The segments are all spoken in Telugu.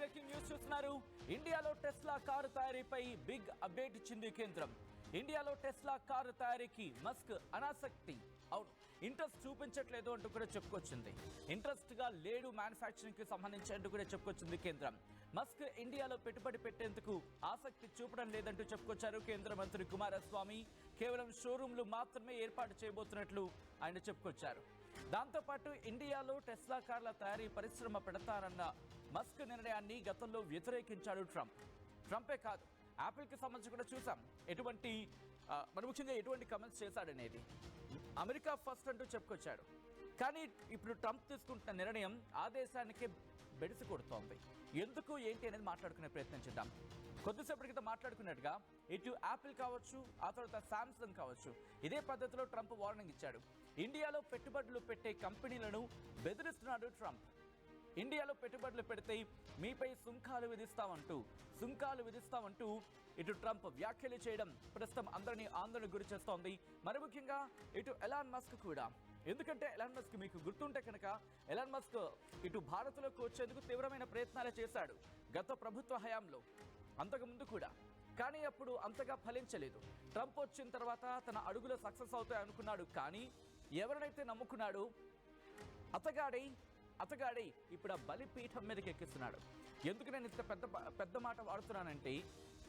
బ్రేకింగ్ న్యూస్ చూస్తున్నారు. ఇండియాలో టెస్లా కారు తయారీపై బిగ్ అప్డేట్ ఇచ్చింది కేంద్రం. ఇండియాలో టెస్లా కారు తయారీకి మస్క్ అనాసక్తి, అవును ఇంట్రెస్ట్ చూపించట్లేదు అంటూ కూడా చెప్పుకొచ్చింది. ఇంట్రెస్ట్ గా లేడు మ్యానుఫ్యాక్చరింగ్ కి సంబంధించి అంటూ కూడా చెప్పుకొచ్చింది కేంద్రం. మస్క్ ఇండియాలో పెట్టుబడి పెట్టేందుకు ఆసక్తి చూపడం లేదంటూ చెప్పుకొచ్చారు కేంద్ర మంత్రి కుమారస్వామి. కేవలం షోరూంలు మాత్రమే ఏర్పాటు చేయబోతున్నట్లు ఆయన చెప్పుకొచ్చారు. దాంతోపాటు ఇండియాలో టెస్లా కార్ల తయారీ పరిశ్రమ పెడతారన్న మస్క్ నిర్ణయాన్ని గతంలో వ్యతిరేకించాడు ట్రంపే కాదు, యాపిల్కి సంబంధించి కూడా చూసాం ఎటువంటి మరి ముఖ్యంగా ఎటువంటి కమెంట్స్ చేశాడనేది. అమెరికా ఫస్ట్ అంటూ చెప్పుకొచ్చాడు. కానీ ఇప్పుడు ట్రంప్ తీసుకుంటున్న నిర్ణయం ఆ దేశానికే బెడిసి కొడుతోంది. ఎందుకు ఏంటి అనేది మాట్లాడుకునే ప్రయత్నం చేద్దాం. కొద్దిసేపటి క్రితం మాట్లాడుకున్నట్టుగా ఇటు యాపిల్ కావచ్చు, ఆ తర్వాత శాంసంగ్ కావచ్చు, ఇదే పద్ధతిలో ట్రంప్ వార్నింగ్ ఇచ్చాడు. ఇండియాలో పెట్టుబడులు పెట్టే కంపెనీలను బెదిరిస్తున్నాడు ట్రంప్. ఇండియాలో పెట్టుబడులు పెడితే మీపై సుంకాలు విధిస్తామంటూ ఇటు ట్రంప్ వ్యాఖ్యలు చేయడం ప్రస్తుతం అందరినీ ఆందోళనకు గురి చేస్తోంది. మరి ముఖ్యంగా ఇటు ఎలాన్ మస్క్ కూడా. ఎందుకంటే ఎలాన్ మస్క్ మీకు గుర్తుంటే కనుక ఎలాన్ మస్క్ ఇటు భారత్లోకి వచ్చేందుకు తీవ్రమైన ప్రయత్నాలు చేశాడు గత ప్రభుత్వ హయాంలో, అంతకుముందు కూడా. కానీ అప్పుడు అంతగా ఫలించలేదు. ట్రంప్ వచ్చిన తర్వాత తన అడుగులు సక్సెస్ అవుతాయి అనుకున్నాడు. కానీ ఎవరినైతే నమ్ముకున్నాడు అతగాడై ఇప్పుడు ఆ బలిపీఠం మీదకి ఎక్కిస్తున్నాడు. ఎందుకు నేను ఇంత పెద్ద మాట వాడుతున్నానంటే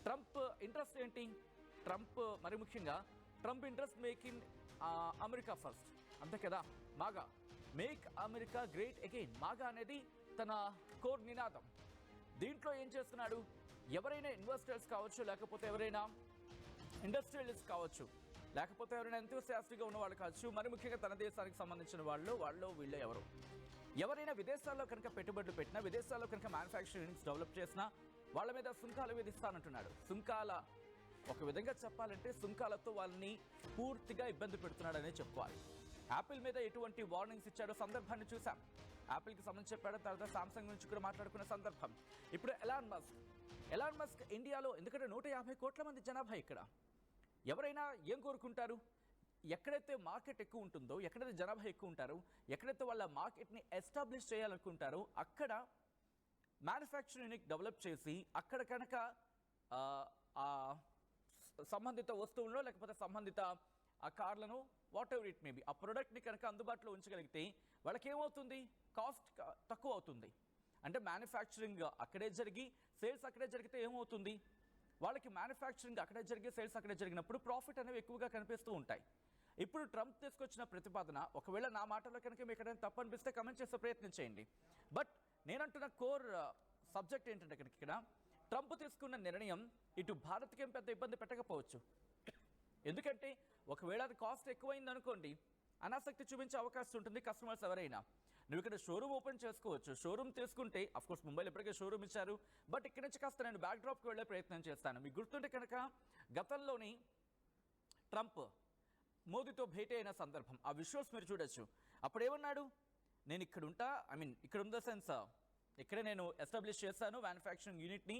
ట్రంప్ ఇంట్రెస్ట్ ఏంటి? ట్రంప్ మరి ముఖ్యంగా Trump interest making America first, అంతే కదా. మాగా మేక్ అమెరికా గ్రేట్ అగైన్, మాగా అనేది తన కోర్ నినాదం. దీంట్లో ఏం చేస్తున్నాడు? ఎవరైనా ఇన్వెస్టర్స్ కావచ్చు, లేకపోతే ఎవరైనా ఇండస్ట్రియలిస్ట్ కావచ్చు, లేకపోతే ఎవరైనా ఎంతూసియాస్టిక్గా ఉన్నవాళ్ళు కావచ్చు, మరి ముఖ్యంగా తన దేశానికి సంబంధించిన వీళ్ళు ఎవరు ఎవరైనా విదేశాల్లో కనుక పెట్టుబడులు పెట్టినా, విదేశాల్లో కనుక మ్యానుఫ్యాక్చరింగ్స్ డెవలప్ చేసినా వాళ్ళ మీద సుంకాలు విధిస్తానంటున్నాడు. ఒక విధంగా చెప్పాలంటే సుంకాలతో వాళ్ళని పూర్తిగా ఇబ్బంది పెడుతున్నాడనే చెప్పుకోవాలి. యాపిల్ మీద ఎటువంటి వార్నింగ్స్ ఇచ్చాడో సందర్భాన్ని చూసాం. యాపిల్కి సంబంధించి చెప్పాడు, తర్వాత సామ్సంగ్ నుంచి కూడా మాట్లాడుకున్న సందర్భం. ఇప్పుడు ఎలాన్ మస్క్ ఇండియాలో, ఎందుకంటే 150 కోట్ల మంది జనాభా ఇక్కడ. ఎవరైనా ఏం కోరుకుంటారు? ఎక్కడైతే మార్కెట్ ఎక్కువ ఉంటుందో, ఎక్కడైతే జనాభా ఎక్కువ ఉంటారో, ఎక్కడైతే వాళ్ళ మార్కెట్ని ఎస్టాబ్లిష్ చేయాలనుకుంటారో అక్కడ మ్యానుఫ్యాక్చరింగ్ డెవలప్ చేసి అక్కడ కనుక సంబంధిత వస్తువులను లేకపోతే సంబంధిత ఆ కార్లను వాట్ ఎవర్ ఇట్ మేబీ ఆ ప్రోడక్ట్ని కనుక అందుబాటులో ఉంచగలిగితే వాళ్ళకి ఏమవుతుంది? కాస్ట్ తక్కువ అవుతుంది. అంటే మ్యానుఫ్యాక్చరింగ్ అక్కడే జరిగి సేల్స్ అక్కడే జరిగితే ఏమవుతుంది? వాళ్ళకి మ్యానుఫ్యాక్చరింగ్ అక్కడే జరిగి సేల్స్ అక్కడే జరిగినప్పుడు ప్రాఫిట్ అనేవి ఎక్కువగా కనిపిస్తూ ఉంటాయి. ఇప్పుడు ట్రంప్ తీసుకొచ్చిన ప్రతిపాదన, ఒకవేళ నా మాటలో కనుక మీకు ఎక్కడైనా తప్పు అనిపిస్తే కమెంట్ చేసే ప్రయత్నం చేయండి. బట్ నేనంటున్న కోర్ సబ్జెక్ట్ ఏంటంటే ఇక్కడ ట్రంప్ తీసుకున్న నిర్ణయం ఇటు భారత్కి ఏం పెద్ద ఇబ్బంది పెట్టకపోవచ్చు. ఎందుకంటే ఒకవేళ అది కాస్ట్ ఎక్కువైంది అనుకోండి, అనాసక్తి చూపించే అవకాశం ఉంటుంది కస్టమర్స్ ఎవరైనా. నువ్వు ఇక్కడ షోరూమ్ ఓపెన్ చేసుకోవచ్చు. షోరూమ్ తీసుకుంటే అఫ్కోర్స్ ముంబైలో ఇప్పటికే షోరూమ్ ఇచ్చారు. బట్ ఇక్కడి నుంచి కాస్త నేను బ్యాక్ డ్రాప్కి వెళ్ళే ప్రయత్నం చేస్తాను. మీకు గుర్తుంటే కనుక గతంలోని ట్రంప్ మోదీతో భేటీ అయిన సందర్భం, ఆ విజువల్స్ మీరు చూడొచ్చు. అప్పుడు ఏమన్నాడు? నేను ఇక్కడ ఉంటా, ఇక్కడ ఉన్న సెన్స్ ఇక్కడే నేను ఎస్టాబ్లిష్ చేస్తాను మ్యానుఫ్యాక్చరింగ్ యూనిట్ని,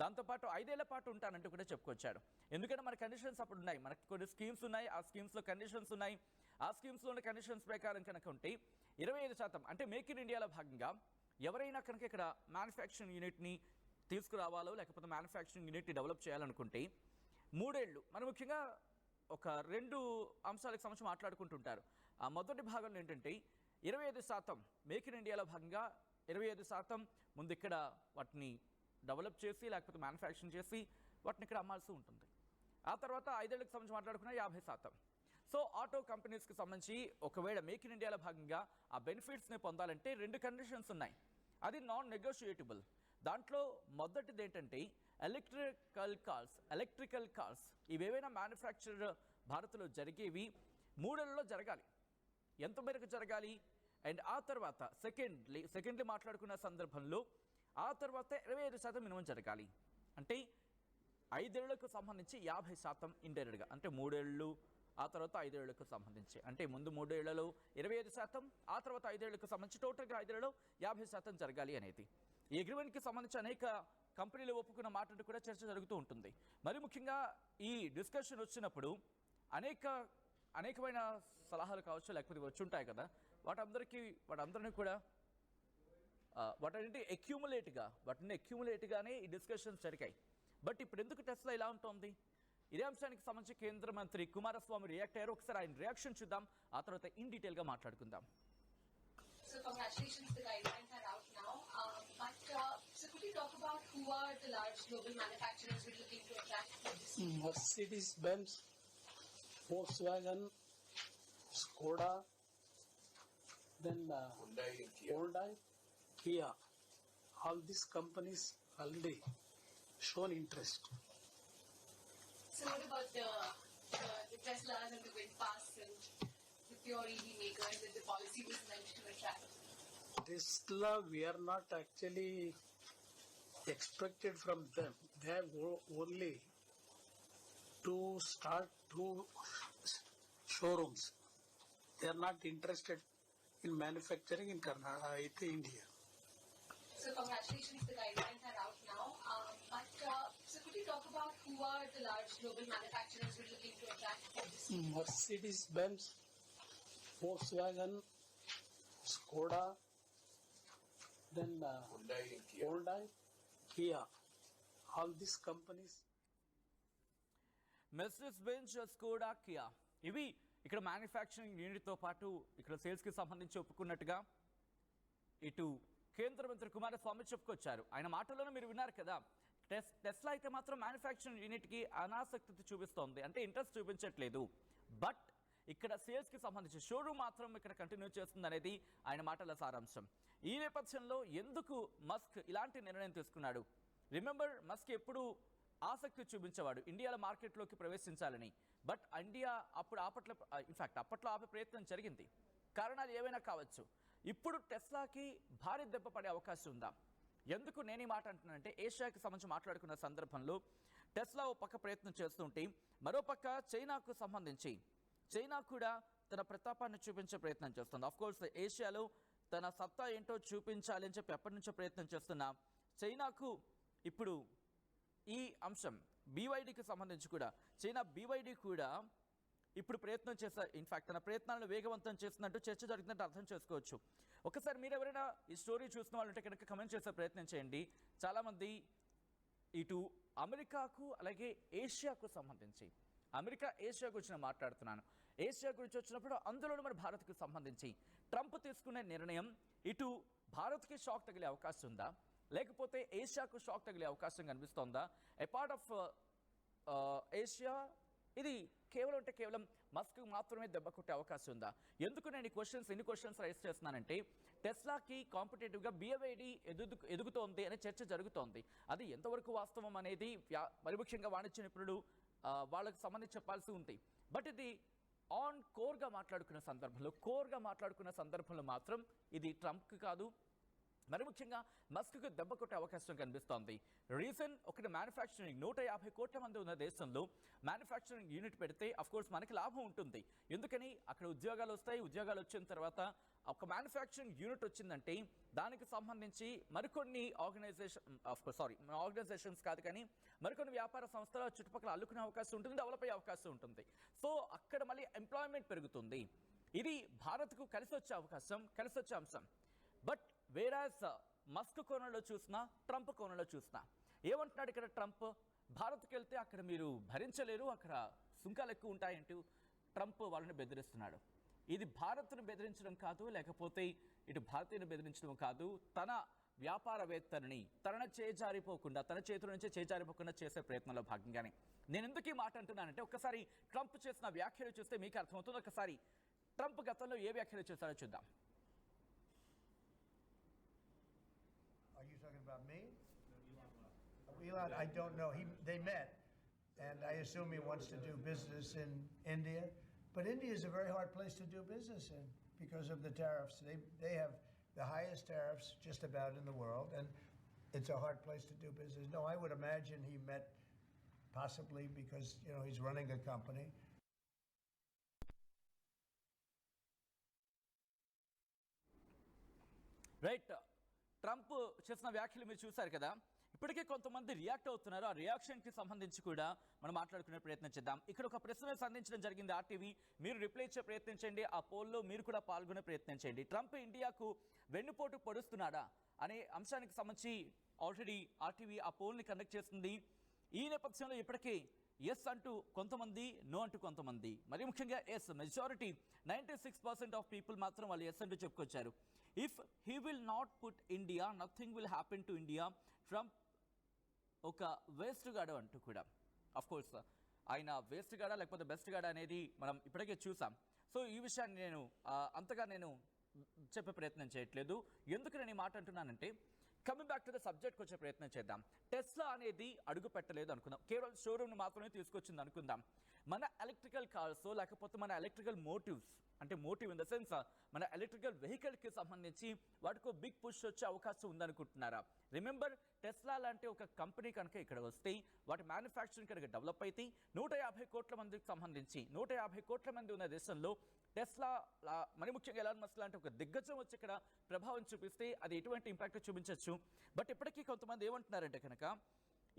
దాంతోపాటు 5 ఏళ్ల పాటు ఉంటానంటూ కూడా చెప్పుకొచ్చాడు. ఎందుకంటే మన కండిషన్స్ అప్పుడు ఉన్నాయి, మనకు కొన్ని స్కీమ్స్ ఉన్నాయి, ఆ స్కీమ్స్లో కండిషన్స్ ఉన్నాయి. ఆ స్కీమ్స్లో ఉన్న కండిషన్స్ ప్రకారం కనుక ఉంటే 25%, అంటే మేక్ ఇన్ ఇండియాలో భాగంగా ఎవరైనా కనుక ఇక్కడ మ్యానుఫ్యాక్చరింగ్ యూనిట్ని తీసుకురావాలో లేకపోతే మ్యానుఫ్యాక్చరింగ్ యూనిట్ని డెవలప్ చేయాలనుకుంటే 3 ఏళ్ళు, మరి ముఖ్యంగా ఒక 2 అంశాలకు సంబంధించి మాట్లాడుకుంటుంటారు. ఆ మొదటి భాగంలో ఏంటంటే 25% మేక్ ఇన్ ఇండియాలో భాగంగా 25% ముందు ఇక్కడ వాటిని డెవలప్ చేసి లేకపోతే మ్యానుఫ్యాక్చరింగ్ చేసి వాటిని ఇక్కడ అమ్మాల్సి ఉంటుంది. ఆ తర్వాత 5 ఏళ్ళకి సంబంధించి మాట్లాడుకున్న 50%. సో ఆటో కంపెనీస్కి సంబంధించి ఒకవేళ మేక్ ఇన్ ఇండియాలో భాగంగా ఆ బెనిఫిట్స్ని పొందాలంటే 2 కండిషన్స్ ఉన్నాయి. అది నాన్ నెగోషియేటబుల్. దాంట్లో మొదటిది ఏంటంటే ఎలక్ట్రికల్ కార్స్ ఇవేవైనా మ్యానుఫ్యాక్చర్ భారత్లో జరిగేవి 3 ఏళ్లలో జరగాలి. ఎంత మేరకు జరగాలి? అండ్ ఆ తర్వాత సెకండ్లీ మాట్లాడుకున్న సందర్భంలో ఆ తర్వాత 25% మినిమం జరగాలి. అంటే 5 ఏళ్లకు సంబంధించి 50% ఇండైరెక్ట్గా, అంటే 3 ఏళ్ళు ఆ తర్వాత 5 ఏళ్లకు సంబంధించి, అంటే ముందు 3 ఏళ్లలో 25%, ఆ తర్వాత 5 ఏళ్లకు సంబంధించి టోటల్గా 5 ఏళ్లలో 50% జరగాలి అనేది. ఈ అగ్రిమెంట్కి సంబంధించి అనేక కంపెనీలు ఒప్పుకున్న మాట కూడా చర్చ జరుగుతూ ఉంటుంది. మరి ముఖ్యంగా ఈ డిస్కషన్ వచ్చినప్పుడు అనేకమైన సలహాలు కావచ్చు లేకపోతే వచ్చి ఉంటాయి కదా, వాటందరినీ కూడా వాటన్నిటి అక్యూములేట్గానే ఈ డిస్కషన్స్ జరిగాయి. బట్ ఇప్పుడు ఎందుకు టెస్లా ఇలా ఉంటుంది? ఇదే అంశానికి సంబంధించి కేంద్ర మంత్రి కుమారస్వామి రియాక్ట్ అయ్యారు. ఒకసారి ఆయన రియాక్షన్ చూద్దాం, ఆ తర్వాత ఇన్ డీటెయిల్గా మాట్లాడుకుందాం. So congratulations, the guidelines are out now. So could you talk about who are the large global manufacturers we're looking to attract for this? Mercedes-Benz, Volkswagen, Skoda, then Hyundai, Kia. All these companies already shown interest. So what about the Teslas and the VinFast and the pure EV makers that the policy was meant to attract? Tesla, we are not actually expected from them. They have only to start two showrooms. They are not interested in manufacturing in Karnataka, India. So congratulations, the guidelines are out now. So could you talk about who are the large global manufacturers we're looking to attract for this? Mercedes-Benz, Volkswagen, Skoda, then Hyundai, Kia. All these companies. Mercedes Benz, Skoda, Kia ఇవి ఇక్కడ మ్యానుఫ్యాక్చరింగ్ యూనిట్తో పాటు ఇక్కడ సేల్స్కి సంబంధించి ఒప్పుకున్నట్టుగా ఇటు కేంద్ర మంత్రి కుమారస్వామి చెప్పుకొచ్చారు. ఆయన మాటల్లోనే మీరు విన్నారు కదా. టెస్లా అయితే మాత్రం మ్యానుఫ్యాక్చరింగ్ యూనిట్కి అనాసక్తి చూపిస్తోంది, అంటే ఇంట్రెస్ట్ చూపించట్లేదు. బట్ ఇక్కడ సేల్స్కి సంబంధించి షోరూమ్ మాత్రం ఇక్కడ కంటిన్యూ చేస్తుంది అనేది ఆయన మాటల సారాంశం. ఈ నేపథ్యంలో ఎందుకు మస్క్ ఇలాంటి నిర్ణయం తీసుకున్నాడు? రిమెంబర్, మస్క్ ఎప్పుడు ఆసక్తి చూపించేవాడు ఇండియాలో మార్కెట్లోకి ప్రవేశించాలని. బట్ ఇండియా అప్పట్లో ఆపే ప్రయత్నం జరిగింది. కారణాలు ఏవైనా కావచ్చు. ఇప్పుడు టెస్లాకి భారీ దెబ్బ పడే అవకాశం ఉందా? ఎందుకు నేను ఈ మాట అంటున్నానంటే, ఏషియాకి సంబంధించి మాట్లాడుకున్న సందర్భంలో టెస్లా ఓ పక్క ప్రయత్నం చేస్తుంటే మరోపక్క చైనాకు సంబంధించి చైనా కూడా తన ప్రతాపాన్ని చూపించే ప్రయత్నం చేస్తుంది. ఆఫ్కోర్స్ ఏషియాలో తన సత్తా ఏంటో చూపించాలి అని చెప్పి ఎప్పటి నుంచో ప్రయత్నం చేస్తున్న చైనాకు ఇప్పుడు ఈ అంశం BYDకి సంబంధించి కూడా చైనా BYD కూడా ఇప్పుడు ప్రయత్నం చేస్తా, ఇన్ఫ్యాక్ట్ తన ప్రయత్నాలను వేగవంతం చేస్తున్నట్టు చర్చ జరుగుతున్నట్టు అర్థం చేసుకోవచ్చు. ఒకసారి మీరు ఎవరైనా ఈ స్టోరీ చూసిన వాళ్ళు ఉంటే కనుక కమెంట్ చేసే ప్రయత్నం చేయండి. చాలామంది ఇటు అమెరికాకు అలాగే ఏషియాకు సంబంధించి, అమెరికా ఏషియా గురించి నేను మాట్లాడుతున్నాను. ఏషియా గురించి వచ్చినప్పుడు అందులోనూ మన భారత్కు సంబంధించి ట్రంప్ తీసుకునే నిర్ణయం ఇటు భారత్కి షాక్ తగిలే అవకాశం ఉందా, లేకపోతే ఏషియాకు షాక్ తగిలే అవకాశం కనిపిస్తోందా? ఏ పార్ట్ ఆఫ్ ఏషియా ఇది కేవలం మస్క్ మాత్రమే దెబ్బ కొట్టే అవకాశం ఉందా? ఎందుకు నేను ఎన్ని క్వశ్చన్స్ రైజ్ చేస్తున్నానంటే, టెస్లాకి కాంపిటేటివ్గా BYD ఎదుగుతోంది అనే చర్చ జరుగుతోంది. అది ఎంతవరకు వాస్తవం అనేది మరి ముఖ్యంగా వాణిజ్య నిపుణులు వాళ్ళకి సంబంధించి చెప్పాల్సి ఉంది. బట్ ఇది కోర్గా మాట్లాడుకున్న సందర్భంలో మాత్రం ఇది ట్రంప్కి కాదు, మరి ముఖ్యంగా మస్క్కు దెబ్బ కొట్టే అవకాశం కనిపిస్తోంది. రీజన్ ఒకటి, మ్యానుఫ్యాక్చరింగ్ 150 కోట్ల మంది ఉన్న దేశంలో మ్యానుఫ్యాక్చరింగ్ యూనిట్ పెడితే అఫ్కోర్స్ మనకి లాభం ఉంటుంది. ఎందుకని అక్కడ ఉద్యోగాలు వస్తాయి. ఉద్యోగాలు వచ్చిన తర్వాత ఒక మ్యానుఫ్యాక్చరింగ్ యూనిట్ వచ్చిందంటే దానికి సంబంధించి మరికొన్ని ఆర్గనైజేషన్స్ కాదు కానీ మరికొన్ని వ్యాపార సంస్థల చుట్టుపక్కల అల్లుకునే అవకాశం ఉంటుంది, డెవలప్ అయ్యే అవకాశం ఉంటుంది. సో అక్కడ మళ్ళీ ఎంప్లాయ్మెంట్ పెరుగుతుంది. ఇది భారత్కు కలిసి వచ్చే అంశం. బట్ వేరాజ్ మస్క్ కోణంలో చూసినా, ట్రంప్ కోణంలో చూసినా ఏమంటున్నాడు ఇక్కడ ట్రంప్? భారత్కి వెళ్తే అక్కడ మీరు భరించలేరు, అక్కడ సుంకాలు ఎక్కువ ఉంటాయంటూ ట్రంప్ వాళ్ళని బెదిరిస్తున్నాడు. ఇది భారత్ను బెదిరించడం కాదు, లేకపోతే ఇటు భారతీయుని బెదిరించడం కాదు, తన వ్యాపారవేత్తలని తన చేతుల నుంచి చేజారిపోకుండా చేసే ప్రయత్నంలో భాగంగానే. నేను ఎందుకు ఈ మాట అంటున్నానంటే, ఒక్కసారి ట్రంప్ చేసిన వ్యాఖ్యలు చూస్తే మీకు అర్థమవుతుంది. ఒకసారి ట్రంప్ గతంలో ఏ వ్యాఖ్యలు చేశారో చూద్దాం. Are you talking about me? Elon, I don't know. They met, and I assume he wants to do business in India. But India is a very hard place to do business in because of the tariffs. They have the highest tariffs just about in the world, and it's a hard place to do business. No, I would imagine he met possibly because, he's running a company. Right, Trump చేసిన వ్యాఖ్యలు మీరు చూశారు కదా. ఇప్పటికే కొంతమంది రియాక్ట్ అవుతున్నారు. ఆ రియాక్షన్కి సంబంధించి కూడా మనం మాట్లాడుకునే ప్రయత్నం చేద్దాం. ఇక్కడ ఒక ప్రశ్న సంధించడం జరిగింది ఆర్టీవీ. మీరు రిప్లై ఇచ్చే ప్రయత్నించండి. ఆ పోల్లో మీరు కూడా పాల్గొనే ప్రయత్నించండి. ట్రంప్ ఇండియాకు వెన్నుపోటు పొడుస్తున్నాడా అనే అంశానికి సంబంధించి ఆల్రెడీ ఆర్టీవీ ఆ పోల్ని కండక్ట్ చేస్తుంది. ఈ నేపథ్యంలో ఇప్పటికే ఎస్ అంటూ కొంతమంది, నో అంటూ కొంతమంది, మరి ముఖ్యంగా ఎస్ మెజారిటీ 96% ఆఫ్ పీపుల్ మాత్రం వాళ్ళు ఎస్ అంటూ చెప్పుకొచ్చారు. If he will not put India nothing will happen to India. Trump ఒక వేస్ట్ గాడు అంటూ కూడా. అఫ్ కోర్స్ ఆయన వేస్ట్ గాడా లేకపోతే బెస్ట్ గాడా అనేది మనం ఇప్పటికే చూసాం. సో ఈ విషయాన్ని నేను అంతగా చెప్పే ప్రయత్నం చేయట్లేదు. ఎందుకు నేను ఈ మాట అంటున్నానంటే, కమింగ్ బ్యాక్ టు ద సబ్జెక్ట్కి వచ్చే ప్రయత్నం చేద్దాం. టెస్లా అనేది అడుగు పెట్టలేదు అనుకుందాం, కేవలం షోరూమ్ని మాత్రమే తీసుకొచ్చింది అనుకుందాం. మన ఎలక్ట్రికల్ కార్స్ లేకపోతే మన ఎలక్ట్రికల్ మోటివ్స్, అంటే మోటివ్ ఇన్ ద సెన్స్ మన ఎలక్ట్రికల్ వెహికల్కి సంబంధించి వాటికి బిగ్ పుష్ వచ్చే అవకాశం ఉందనుకుంటున్నారా? రిమెంబర్, టెస్లా లాంటి ఒక కంపెనీ కనుక ఇక్కడ వస్తే, వాటి మ్యానుఫ్యాక్చరింగ్ కనుక డెవలప్ అయితే 150 కోట్ల మందికి సంబంధించి 150 కోట్ల మంది ఉన్న దేశంలో టెస్లా మరి ముఖ్యంగా ఎలాన్ మస్క్ లాంటి ఒక దిగ్గజం వచ్చి ఇక్కడ ప్రభావం చూపిస్తే అది ఎటువంటి ఇంపాక్ట్ చూపించవచ్చు. బట్ ఇప్పటికీ కొంతమంది ఏమంటున్నారంటే కనుక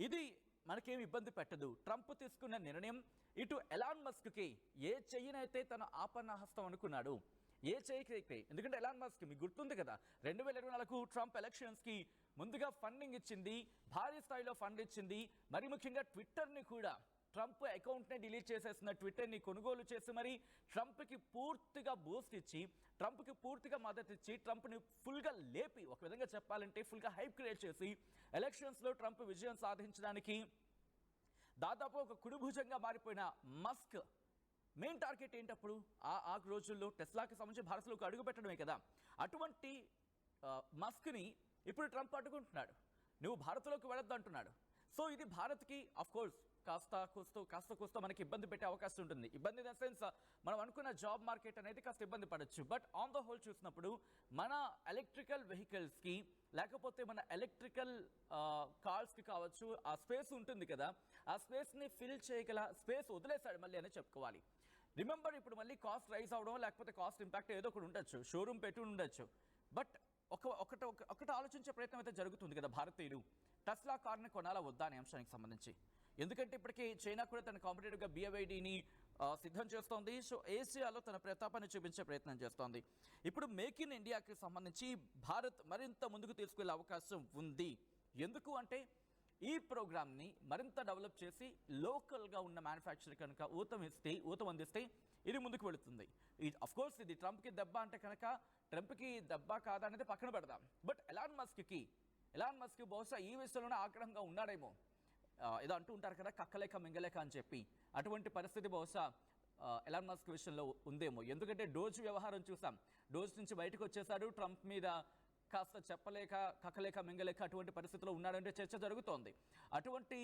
ఇది మనకేం ఇబ్బంది పెట్టదు. ట్రంప్ తీసుకున్న నిర్ణయం ఇటు ఎలాన్ మస్క్కి ఏ చెయ్యినైతే తన ఆపన్న హస్తం అనుకున్నాడు, ఏ చెయ్యికైతే, ఎందుకంటే ఎలాన్ మస్క్ మీకు గుర్తుంది కదా 2024 ట్రంప్ ఎలక్షన్స్కి ముందుగా ఫండింగ్ ఇచ్చింది, భారీ స్థాయిలో ఫండ్ ఇచ్చింది. మరి ముఖ్యంగా ట్విట్టర్ని కూడా, ట్రంప్ అకౌంట్ని డిలీట్ చేసేసిన ట్విట్టర్ని కొనుగోలు చేసి మరి ట్రంప్కి పూర్తిగా బూస్ట్ ఇచ్చి, ట్రంప్కి పూర్తిగా మద్దతు ఇచ్చి, ట్రంప్ని ఫుల్గా లేపి, ఒక విధంగా చెప్పాలంటే ఫుల్గా హైప్ క్రియేట్ చేసి ఎలక్షన్స్లో ట్రంప్ విజయం సాధించడానికి దాదాపు ఒక కుడిభుజంగా మారిపోయిన మస్క్ మెయిన్ టార్గెట్ ఏంటప్పుడు ఆ రోజుల్లో టెస్లాకి సంబంధించి భారత్లోకి అడుగు పెట్టడమే కదా. అటువంటి మస్క్ని ఇప్పుడు ట్రంప్ అడ్డుకుంటున్నాడు. నువ్వు భారత్లోకి వెళ్ళొద్దు అంటున్నాడు. సో ఇది భారత్కి అఫ్ కోర్స్ కాస్త కూస్తో మనకి ఇబ్బంది పెట్టే అవకాశం ఉంటుంది. ఇబ్బంది ఇన్ ద సెన్స్ మనం అనుకున్న జాబ్ మార్కెట్ అనేది కాస్త ఇబ్బంది పడవచ్చు. బట్ ఆన్ ద హోల్ చూసినప్పుడు మన ఎలక్ట్రికల్ వెహికల్స్కి లేకపోతే మన ఎలక్ట్రికల్ కార్స్కి కావచ్చు, ఆ స్పేస్ ఉంటుంది కదా, ఆ స్పేస్ని ఫిల్ చేయగల స్పేస్ వదిలేశాడు మళ్ళీ అని చెప్పుకోవాలి. రిమెంబర్, ఇప్పుడు మళ్ళీ కాస్ట్ రైజ్ అవడం లేకపోతే కాస్ట్ ఇంపాక్ట్ ఏదో ఒకటి ఉండొచ్చు, షోరూమ్ పెట్టి ఉండొచ్చు. బట్ ఒకటి ఆలోచించే ప్రయత్నం అయితే జరుగుతుంది కదా భారతీయులు, టెస్లా కార్ని కొనాలా వద్దా అనే అంశానికి సంబంధించి. ఎందుకంటే ఇప్పటికీ చైనా కూడా తన కాంపిటేటివ్గా BYDని సిద్ధం చేస్తోంది. సో ఏషియాలో తన ప్రతాపాన్ని చూపించే ప్రయత్నం చేస్తోంది. ఇప్పుడు మేక్ ఇన్ ఇండియాకి సంబంధించి భారత్ మరింత ముందుకు తీసుకెళ్లే అవకాశం ఉంది. ఎందుకు అంటే ఈ ప్రోగ్రామ్ని మరింత డెవలప్ చేసి లోకల్గా ఉన్న మ్యానుఫ్యాక్చర్ కనుక ఊతం అందిస్తే ఇది ముందుకు వెళుతుంది. అఫ్కోర్స్ ఇది ట్రంప్కి దెబ్బ అంటే కనుక ట్రంప్కి దెబ్బ కాదా అనేది పక్కన పెడదాం. బట్ ఎలాన్ మస్క్ బహుశా ఈ విషయంలోనే ఆగ్రహంగా ఉన్నాడేమో. ఏదో అంటూ ఉంటారు కదా, కక్కలేక మింగలేక అని చెప్పి. అటువంటి పరిస్థితి బహుశా ఎలాన్ మస్క్ విషయంలో ఉందేమో. ఎందుకంటే డోజ్ వ్యవహారం చూసాం, డోజ్ నుంచి బయటకు వచ్చేసాడు, ట్రంప్ మీద కాస్త చెప్పలేక కక్కలేక మింగలేక అటువంటి పరిస్థితిలో ఉన్నాడంటే చర్చ జరుగుతోంది. అటువంటి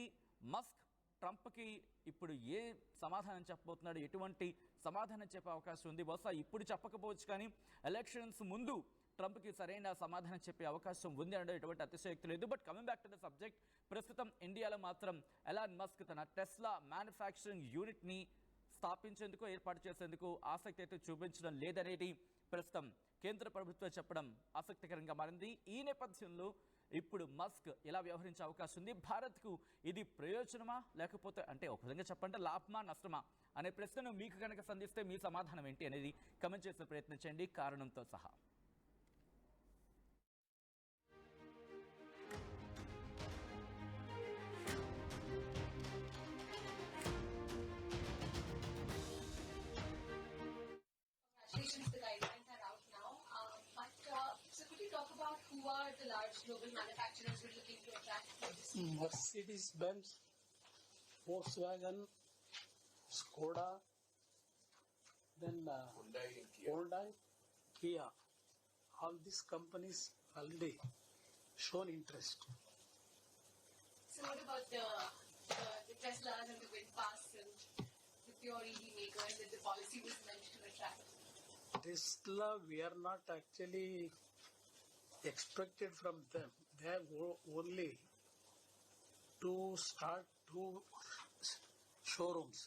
మస్క్ ట్రంప్కి ఇప్పుడు ఏ సమాధానం చెప్పబోతున్నాడు, ఎటువంటి సమాధానం చెప్పే అవకాశం ఉంది? బహుశా ఇప్పుడు చెప్పకపోవచ్చు, కానీ ఎలక్షన్స్ ముందు ట్రంప్కి సరైన సమాధానం చెప్పే అవకాశం ఉంది అనడం ఎటువంటి అతిశయోక్తి లేదు. But coming back to the subject, ప్రస్తుతం ఇండియాలో మాత్రం ఎలాన్ మస్క్ తన టెస్లా మ్యానుఫ్యాక్చరింగ్ యూనిట్ని స్థాపించేందుకు, ఏర్పాటు చేసేందుకు ఆసక్తి అయితే చూపించడం లేదనేది ప్రస్తుతం కేంద్ర ప్రభుత్వం చెప్పడం ఆసక్తికరంగా మారింది. ఈ నేపథ్యంలో ఇప్పుడు మస్క్ ఎలా వ్యవహరించే అవకాశం ఉంది? భారత్కు ఇది ప్రయోజనమా లేకపోతే అంటే ఒక విధంగా చెప్పంటే లాభమా నష్టమా అనే ప్రశ్నను మీకు కనుక సంధిస్తే మీ సమాధానం ఏంటి అనేది కమెంట్ చేసే ప్రయత్నం చేయండి కారణంతో సహా. Congratulations, the guidelines are out now. So could you talk about who are the large global manufacturers we're looking to attract for this? Mercedes-Benz, Volkswagen, Skoda, then Hyundai, Kia. All these companies already shown interest. So what about the Teslas and the VinFast and the pure EV makers that the policy was meant to attract? Tesla, we are not actually expected from them. They have only to start 2 showrooms.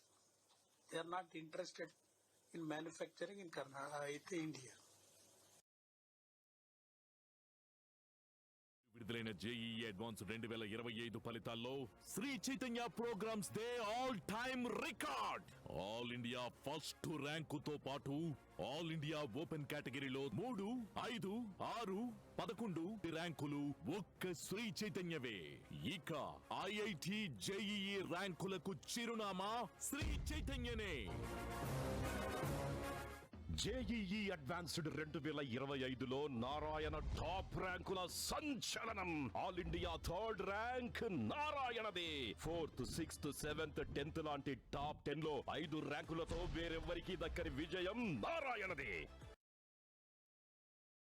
They are not interested in manufacturing in India. విడుదలైన జేఈఈ అడ్వాన్స్ 2025 ఫలితాల్లో శ్రీ చైతన్య ప్రోగ్రామ్స్ దే all time record. All India first ర్యాంకుతో పాటు ఆల్ ఇండియా ఓపెన్ కేటగిరీలో 3, 5, 6, 11 ర్యాంకులు ఒక్క శ్రీ చైతన్యవే. ఇక ఐఐటి జేఈఈ ర్యాంకులకు చిరునామా శ్రీ చైతన్యనే. జేఈఈ అడ్వాన్స్డ్ 2025లో నారాయణ టాప్ ర్యాంకుల సంచలనం. ఆల్ ఇండియా థర్డ్ ర్యాంక్ నారాయణదే. 4th, 6th, 7th, 10th లాంటి టాప్ 10 లో 5 ర్యాంకులతో వేరెవ్వరికి దక్కని విజయం నారాయణదే.